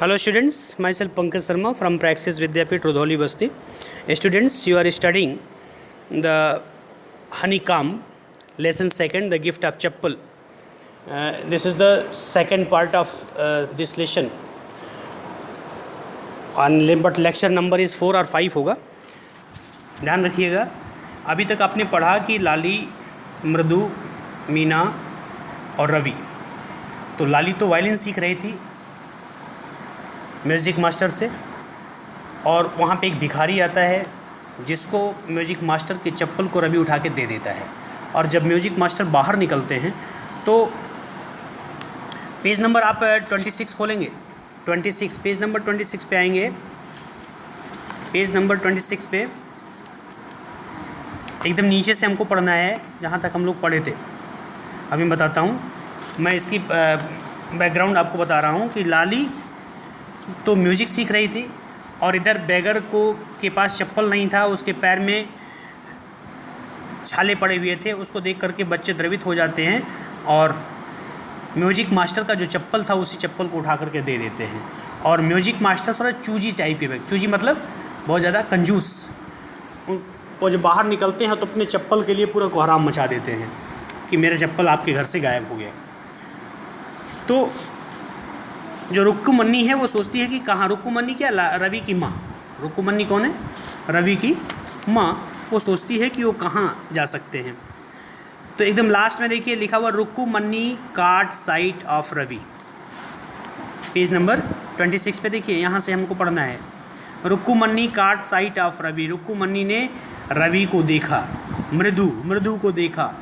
Hello students, myself Pankaj Sharma from Praxis Vidyapeeth Rodoli Basti. Students, you are studying the honeycomb, lesson second, the gift of chappal. This is the second part of this lesson. But lecture number is 4 और 5 होगा. ध्यान रखिएगा. अभी तक आपने पढ़ा कि लाली, मृदु, मीना और रवि. तो लाली तो वायलिन सीख रही थी म्यूज़िक मास्टर से, और वहाँ पे एक भिखारी आता है जिसको म्यूज़िक मास्टर के चप्पल को रवि उठा के दे देता है. और जब म्यूज़िक मास्टर बाहर निकलते हैं तो पेज नंबर आप 26 खोलेंगे. 26 पेज नंबर 26 पे आएंगे. पेज नंबर 26 पे एकदम नीचे से हमको पढ़ना है जहाँ तक हम लोग पढ़े थे. अभी मैं बताता हूँ, मैं इसकी बैकग्राउंड आपको बता रहा हूँ कि लाली तो म्यूज़िक सीख रही थी और इधर बेगर के पास चप्पल नहीं था, उसके पैर में छाले पड़े हुए थे. उसको देख करके बच्चे द्रवित हो जाते हैं और म्यूज़िक मास्टर का जो चप्पल था उसी चप्पल को उठा करके दे देते हैं. और म्यूज़िक मास्टर थोड़ा चूजी टाइप के व्यक्ति, चूजी मतलब बहुत ज़्यादा कंजूस, वो जब बाहर निकलते हैं तो अपने चप्पल के लिए पूरा कोहराम मचा देते हैं कि मेरा चप्पल आपके घर से गायब हो गया. तो जो रुक्कुमन्नी है वो सोचती है कि कहाँ, रुक्कुमन्नी क्या, रवि की माँ. रुक्कुमन्नी कौन है? रवि की माँ. वो सोचती है कि वो कहाँ जा सकते हैं. तो एकदम लास्ट में देखिए लिखा हुआ Rukkumanni caught sight of Ravi. Page number 26 पे देखिए, यहाँ से हमको पढ़ना है. Rukkumanni caught sight of Ravi. Rukkumanni ने रवि को देखा, मृदु को देखा,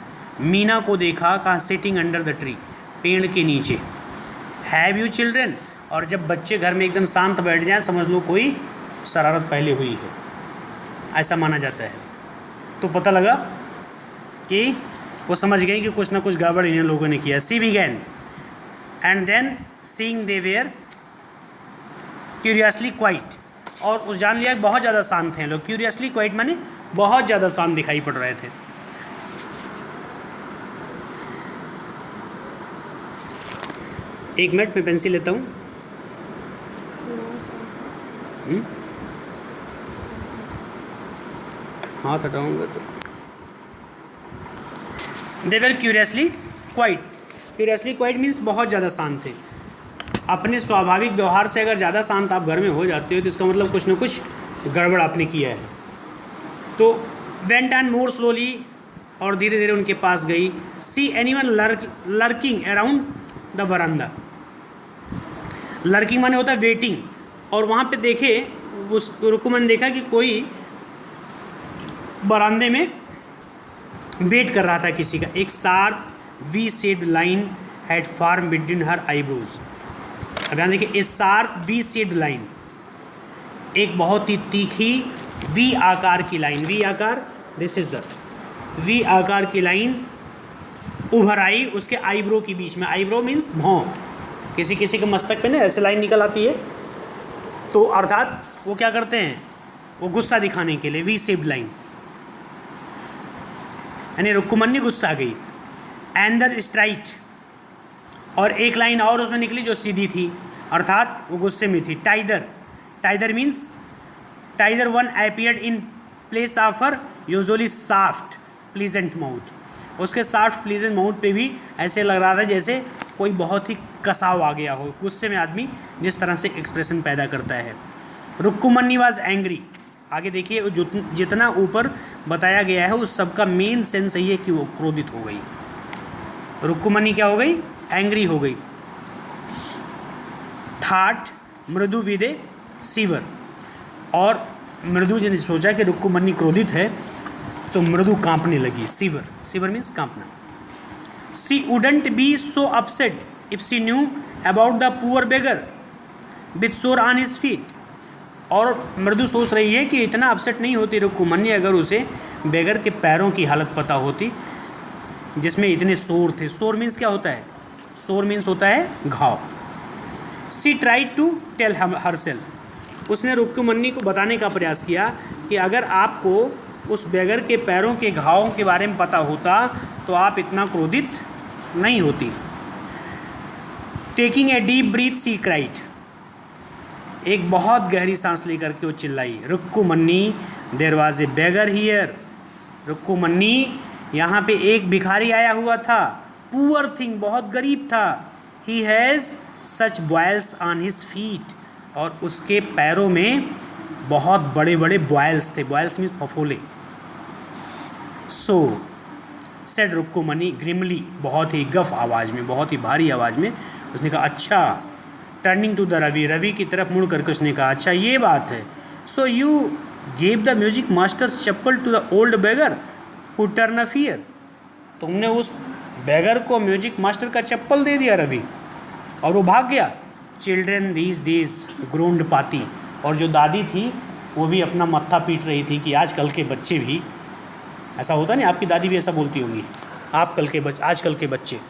मीना को देखा. कहाँ? सिटिंग अंडर द ट्री, पेड़ के नीचे. Have you children? और जब बच्चे घर में एकदम शांत बैठ जाएं समझ लो कोई शरारत पहले हुई है, ऐसा माना जाता है. तो पता लगा कि वो समझ गए कि कुछ ना कुछ गड़बड़ इन लोगों ने किया. She began and then seeing they were curiously quiet. और उस जान लिया कि बहुत ज़्यादा शांत हैं लोग. क्यूरियसली क्वाइट माने बहुत ज़्यादा शांत दिखाई पड़ रहे थे. एक मिनट में पेंसिल लेता हूँ. हाथ हटाऊंगा तो they were curiously quiet. Curiously quiet means बहुत ज़्यादा शांत थे. अपने स्वाभाविक व्यवहार से अगर ज़्यादा शांत आप घर में हो जाते हो तो इसका मतलब कुछ ना कुछ गड़बड़ आपने किया है. तो वेंट एंड मोर स्लोली, और धीरे धीरे उनके पास गई. See anyone lurking around the veranda. Lurking माने होता है वेटिंग. और वहाँ पे देखे, उस रुक्कुमन ने देखा कि कोई बरामदे में वेट कर रहा था किसी का. एक sharp V shaped line had form between her eyebrows. अब यहाँ देखिए, ए शार्प वी शेप्ड लाइन, एक बहुत ही तीखी वी आकार की लाइन. वी आकार, दिस इज द वी आकार की लाइन उभर आई उसके आईब्रो के बीच में. आईब्रो मीन्स भौं. किसी किसी के मस्तक पे ना ऐसे लाइन निकल आती है, तो अर्थात वो क्या करते हैं, वो गुस्सा दिखाने के लिए वी शेप्ड लाइन. यानी रुक्कुमन्नी गुस्सा आ गई. एंडर स्ट्राइट, और एक लाइन और उसमें निकली जो सीधी थी, अर्थात वो गुस्से में थी. Tighter, tighter means tighter one appeared in place of her usually soft pleasant mouth. उसके सॉफ्ट प्लीजेंट माउथ पे भी ऐसे लग रहा था जैसे कोई बहुत ही कसाव आ गया हो. गुस्से में आदमी जिस तरह से एक्सप्रेशन पैदा करता है. रुक्कुमन्नी वाज एंग्री. आगे देखिए, जितना ऊपर बताया गया है उस सब का मेन सेंस यही है कि वो क्रोधित हो गई. रुक्कुमन्नी क्या हो गई? एंग्री हो गई. थाट मृदु विदे सीवर. और मृदु ने सोचा कि रुक्कुमन्नी क्रोधित है तो मृदु कांपने लगी. सीवर, सीवर मीन्स कांपना. She wouldn't be so upset if she knew about the poor beggar with sore on his feet. और मृदु सोच रही है कि इतना अपसेट नहीं होती रुक्कुमन्नी अगर उसे बेगर के पैरों की हालत पता होती जिसमें इतने सोर थे. सोर मीन्स क्या होता है? सोर मीन्स होता है घाव. She tried to tell herself. उसने रुक्कुमन्नी को बताने का प्रयास किया कि अगर आपको उस बेगर के पैरों के घावों के बारे में पता होता तो आप इतना क्रोधित नहीं होती. Taking a deep breath she cried. एक बहुत गहरी सांस लेकर के वो चिल्लाई, Rukku Manni there was a beggar here. Rukku Manni, यहाँ पे एक भिखारी आया हुआ था, पुअर थिंग, बहुत गरीब था। He has such boils on his feet, और उसके पैरों में बहुत बड़े बड़े बॉयल्स थे। बॉयल्स मीन्स फफोले। So said Rukku Manni grimly, बहुत ही गफ आवाज़ में, बहुत ही भारी आवाज़ में उसने कहा, अच्छा। Turning to the Ravi, Ravi की तरफ मुड़ करके उसने कहा, अच्छा ये बात है। So you gave the music masters chappal to the old beggar who turn a fear. तुमने उस बेगर को म्यूजिक मास्टर का चप्पल दे दिया रवि, और वो भाग गया। चिल्ड्रेन दीज डेज ग्रोन्ड पाती, और जो दादी थी वो भी अपना मत्था पीट रही थी कि आजकल के बच्चे भी, ऐसा होता नहीं, आपकी दादी भी ऐसा बोलती होंगी, आजकल के बच्चे।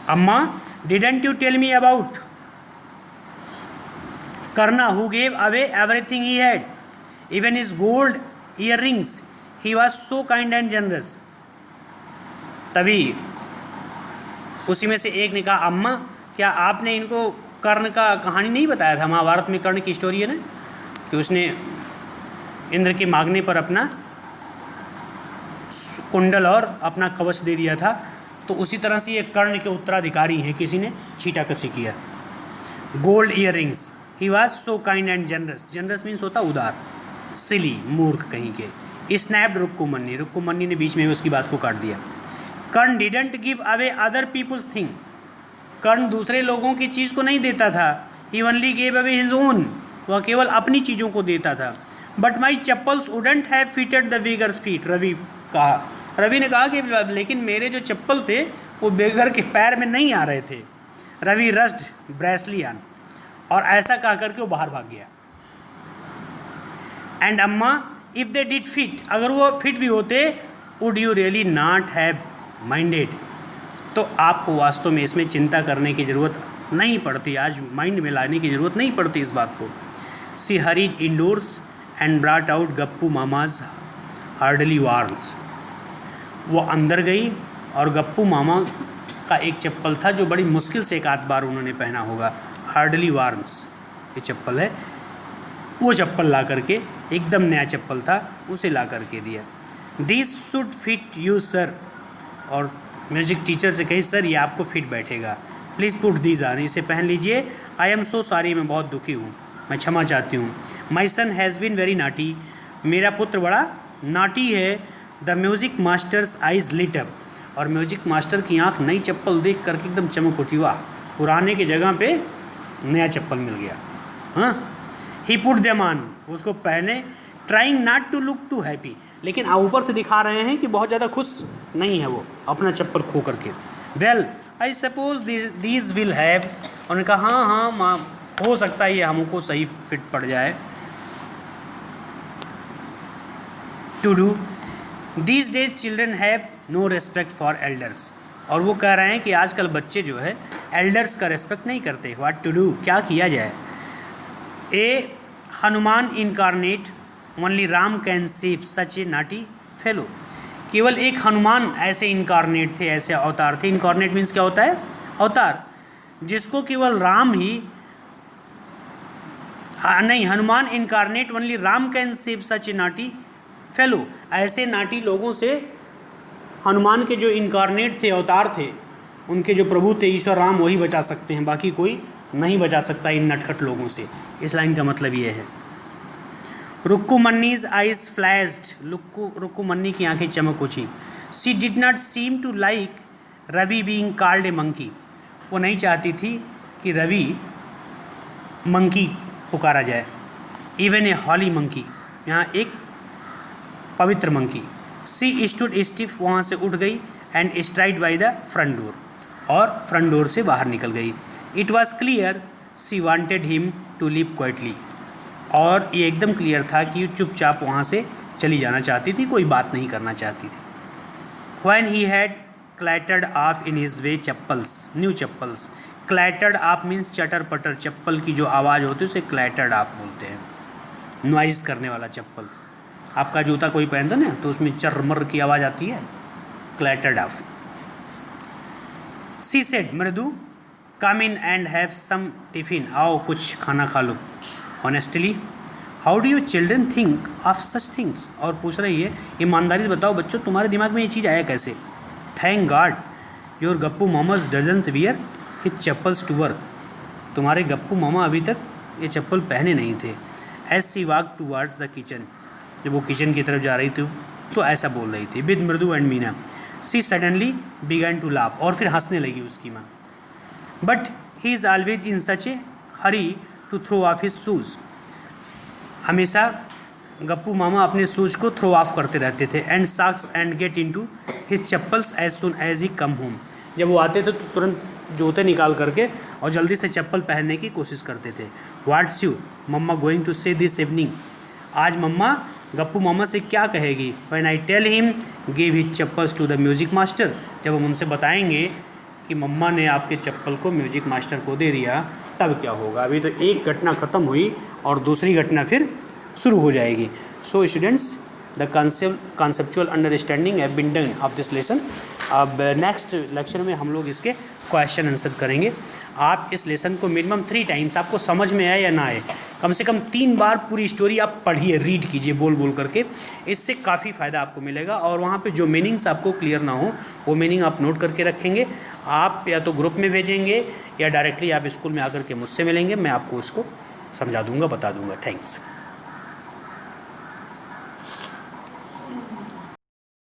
अम्मा, didn't you tell me about Karna who gave away everything he had, even his gold earrings, he was so kind and generous. तभी उसी में से एक ने कहा, अम्मा क्या आपने इनको कर्ण का कहानी नहीं बताया था? महाभारत में कर्ण की स्टोरी है ना, कि उसने इंद्र के मांगने पर अपना कुंडल और अपना कवच दे दिया था। तो उसी तरह से ये कर्ण के उत्तराधिकारी हैं, किसी ने छीटाकसी किया। Gold earrings, he was so kind and generous, generous means होता उदार। सिली, मूर्ख कहीं के। स्नैप्ड रुक्कुमन्नी, रुक्कुमन्नी ने बीच में उसकी बात को काट दिया। Karna didn't give away other people's thing, Karna दूसरे लोगों की चीज़ को नहीं देता था। He only gave away his own, वह केवल अपनी चीज़ों को देता था। But my chappals wouldn't have fitted the beggar's feet, Ravi कहा। रवि ने कहा कि लेकिन मेरे जो चप्पल थे वो बेगर के पैर में नहीं आ रहे थे। रवि रस्ड ब्रेसली ऑन, और ऐसा कह करके वो बाहर भाग गया। एंड अम्मा, इफ़ दे डिड फिट, अगर वो फिट भी होते, would you really not have minded, तो आपको वास्तव में इसमें चिंता करने की ज़रूरत नहीं पड़ती, आज माइंड में लाने की ज़रूरत नहीं पड़ती इस बात को। She hurried indoors and brought out Gappu mama's hardly worns, वो अंदर गई और गप्पू मामा का एक चप्पल था जो बड़ी मुश्किल से एक आध बार उन्होंने पहना होगा, हार्डली वार्न्स ये चप्पल है, वो चप्पल ला करके, एकदम नया चप्पल था, उसे ला करके दिया। This should fit you sir, और म्यूज़िक टीचर से कही, सर ये आपको फिट बैठेगा, प्लीज़ पुट दीज ऑन, इसे पहन लीजिए। आई एम सो सॉरी, मैं बहुत दुखी हूँ, मैं क्षमा चाहती हूँ। My son has been very naughty, मेरा पुत्र बड़ा नाटी है। The music masters eyes lit up, और म्यूज़िक मास्टर की आँख नई चप्पल देख करके एकदम चमक उठी, वाह, पुराने की जगह पे नया चप्पल मिल गया। हाँ, ही पुट देम ऑन, उसको पहने, trying not to look too happy, लेकिन ऊपर से दिखा रहे हैं कि बहुत ज़्यादा खुश नहीं है वो अपना चप्पल खो करके। Well I suppose these will have, उन्होंने कहा हाँ हाँ माँ, हो सकता है ये हमको सही फिट पड़ जाए। To do these days children have no respect for elders, और वो कह रहे हैं कि आजकल बच्चे जो है एल्डर्स का रिस्पेक्ट नहीं करते। व्हाट टू डू, क्या किया जाए। A Hanuman incarnate, only Ram can save such a naughty fellow, केवल एक हनुमान ऐसे इनकारनेट थे, ऐसे अवतार थे। इनकारनेट मीन्स क्या होता है? अवतार, जिसको केवल राम ही नहीं, Hanuman incarnate only Ram can save such a naughty fellow, ऐसे नाटी लोगों से हनुमान के जो इनकारनेट थे, अवतार थे, उनके जो प्रभु थे ईश्वर राम, वही बचा सकते हैं, बाकी कोई नहीं बचा सकता इन नटखट लोगों से। इस लाइन का मतलब ये है। रुक्कुमन्नीज आइज फ्लैश्ड, रुक्कुमन्नी की आंखें चमक उठी। She did not seem to like Ravi being called a monkey, वो नहीं चाहती थी कि रवि मंकी पुकारा जाए। इवन ए हॉली मंकी, यहाँ एक पवित्र मंकी। सी स्टूड स्टिफ, वहाँ से उठ गई, and stride by the front door, और फ्रंट डोर से बाहर निकल गई। It was clear she wanted him to live quietly, और ये एकदम क्लियर था कि चुपचाप वहाँ से चली जाना चाहती थी, कोई बात नहीं करना चाहती थी। When he had clattered off in his way chappals, new chappals, clattered off means chatter patter, चप्पल की जो आवाज़ होती है उसे क्लैटर्ड ऑफ बोलते हैं, नॉइज़ करने वाला चप्पल। आपका जूता कोई पहनता ना तो उसमें चरमर की आवाज़ आती है, क्लैटर्ड of. She said, Mridu, come in and have some tiffin, आओ कुछ खाना खा लो। Honestly, how do you children think of such things, और पूछ रही है ईमानदारी से बताओ बच्चों तुम्हारे दिमाग में ये चीज़ आया कैसे। Thank god your Gappu mama's doesn't wear his chappals to work, तुम्हारे गप्पू मामा अभी तक ये चप्पल पहने नहीं थे। As she walk towards the kitchen, जब वो किचन की तरफ जा रही थी तो ऐसा बोल रही थी। With Mridu and Meena, she suddenly began to laugh, और फिर हंसने लगी उसकी माँ। But he is always in such a hurry to throw off his shoes, हमेशा गप्पू मामा अपने शूज़ को थ्रो ऑफ करते रहते थे। And socks and get into his chappals as soon as he come home, जब वो आते थे तो तुरंत जूते निकाल करके और जल्दी से चप्पल पहनने की कोशिश करते थे। What's you mamma going to say this evening, आज मम्मा गप्पू मामा से क्या कहेगी। When I tell him give his chappals to the music master, जब हम उनसे बताएंगे कि मम्मा ने आपके चप्पल को म्यूजिक मास्टर को दे दिया तब क्या होगा। अभी तो एक घटना ख़त्म हुई और दूसरी घटना फिर शुरू हो जाएगी। So students, the conceptual understanding have been done of this lesson. अब नेक्स्ट लेक्चर में हम लोग इसके क्वेश्चन आंसर करेंगे। आप इस लेसन को मिनिमम 3 टाइम्स, आपको समझ में आए या ना आए, कम से कम 3 बार पूरी स्टोरी आप पढ़िए, रीड कीजिए बोल बोल करके। इससे काफ़ी फ़ायदा आपको मिलेगा और वहाँ पे जो मीनिंग्स आपको क्लियर ना हो वो मीनिंग आप नोट करके रखेंगे। आप या तो ग्रुप में भेजेंगे या डायरेक्टली आप स्कूल में आकर के मुझसे मिलेंगे, मैं आपको उसको समझा दूँगा, बता दूँगा। थैंक्स।